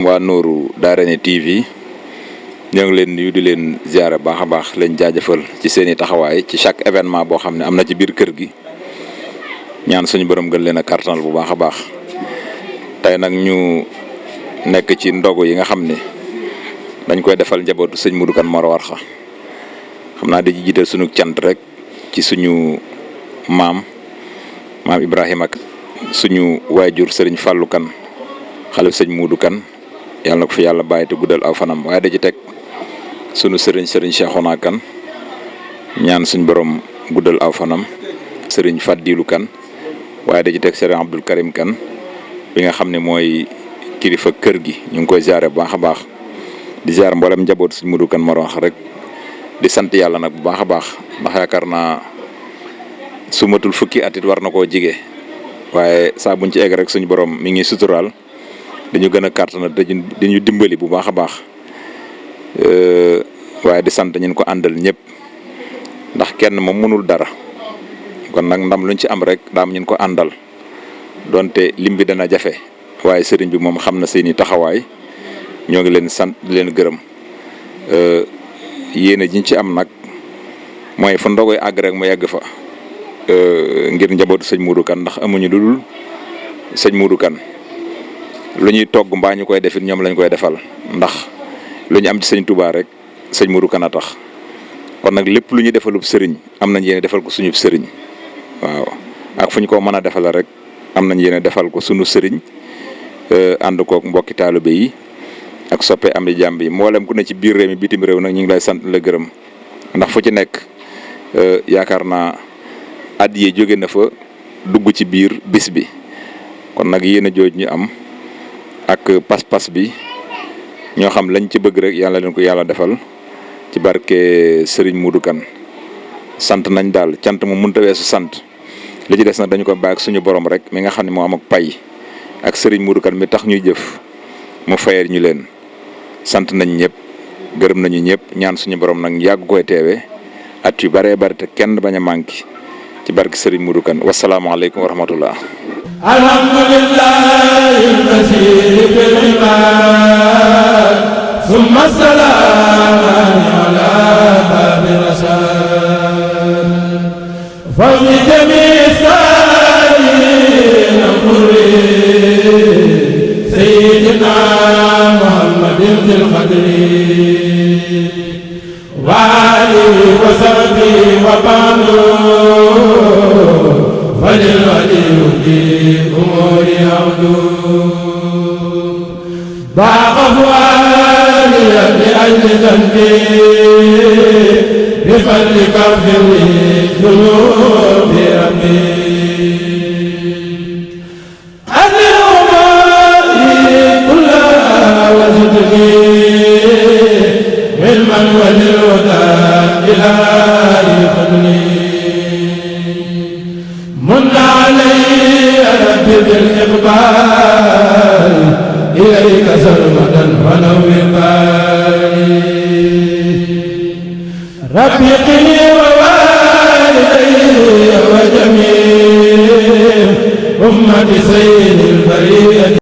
waa Nooru Daarayni TV ñoo ngi leen nuyu di leen ziare baax a baax leen jaajëfal ci seeni taxawaay ci chaque événement boo xam ne am na ci biir kër gi ñaan suñu borom gën leen a kartanal bu baax a baax tey nag ñu nekk ci ndogu yi nga xam ne dañ koy defal njabootu sëñ Modou Kane Mor Warxa xam naa di jiital suñu cant rek ci suñu maam Ibrahima ak suñu waajur sëriñ Fallou Kane xalif sëñ Modou Kane yàlla na ko fi yàlla bàyyi te guddal aw fanam waaye da ci teg sunu sëriñ Cheikhouna Kane ñaan suñ borom guddal aw fanam sëriñ Fadilou Kane waaye da ci teg sëriñ Abdoul Karim Kane bi nga xam ne mooy kilifa kër gi ñu ngi koy ziare bu baax a baax di ziare mboolem njaboot sëñ Modou Kane Mor Warxa rek di sant yàlla nag bu baax a baax ndax yaakaar naa su matul fukki at it war na koo jige waaye saa buñ ci egg rek suñu borom mi ngi suturaal dañu gën a kàttan dañu dimbali bu baax a baax waaye di sant ñun ko àndal ñëpp ndax kenn moom mënul dara kon nag ndam luñ ci am rek daam ñun ko àndal donte lim bi dana jafe waaye sëriñ bi moom xam na seeni taxawaay ñoo ngi leen sant di leen gërëm yéene jiñ ci am nag mooy fu ndogoy àgg rek mu yegg fa ngir njabootu sëñ Modou Kane ndax amuñu lu dul sëñ Modou Kane lu ñuy togg mbaa ñu koy defit ñoom lañ koy defal ndax lu ñu am ci sëñ Touba rek sëñ Modou Kane a tax kon nag lépp lu ñuy defalub sëriñ am nañ yéene defal ko suñu sëriñ waaw ak fu ñu ko mën a defal rek am nañ yéene defal ko suñu sëriñ ànd kook mbokki taalibe yi ak soppe am di jàmb yi mboolem ku ne ci biir réew mi bitim réew nag ñu ngi lay sant la gërëm ndax fu ci nekk yaakaar naa addiye jóge na fa dugg ci biir bis bi kon nag yéen a jooj ñu am ak pas-pas bi ñoo xam lañ ci bëgg rek yàlla leen ko yàlla defal ci barke Serigne Modou Kane sant nañ daal cant mu mënta weesu sant li ci des nag dañu ko bàyyi ak suñu borom rek mi nga xam ne moo am ak pay ak Serigne Modou Kane mi tax ñuy jëf mu fayal ñu leen sant nañ ñëpp gërëm nañu ñëpp ñaan suñu borom nag yàgg koy teewe at yu bëree bëri te kenn bañ a manqué ci barke Serigne Modou Kane wasalaamaaleykum wa rahmatullah. alhamdulillahi al-basir bil ibad summa salaam ala babi rasad fa mi jami sayin al-qurri sayyidina muhammadin fil qadri wa alihi wa sahbihi wa ba'du فللولي يهدي أموري عبدو ضاق فؤادي لأجل ذنبي بفضلك اغفر لي ذنوبي ربي أذن أموري كلها وزدني علما وللهدى إلهي فضلي من علي ربي بالإقبال إليك سرمدا ونور بالي ربي قني ووالدي وجميع أمة سيد البرية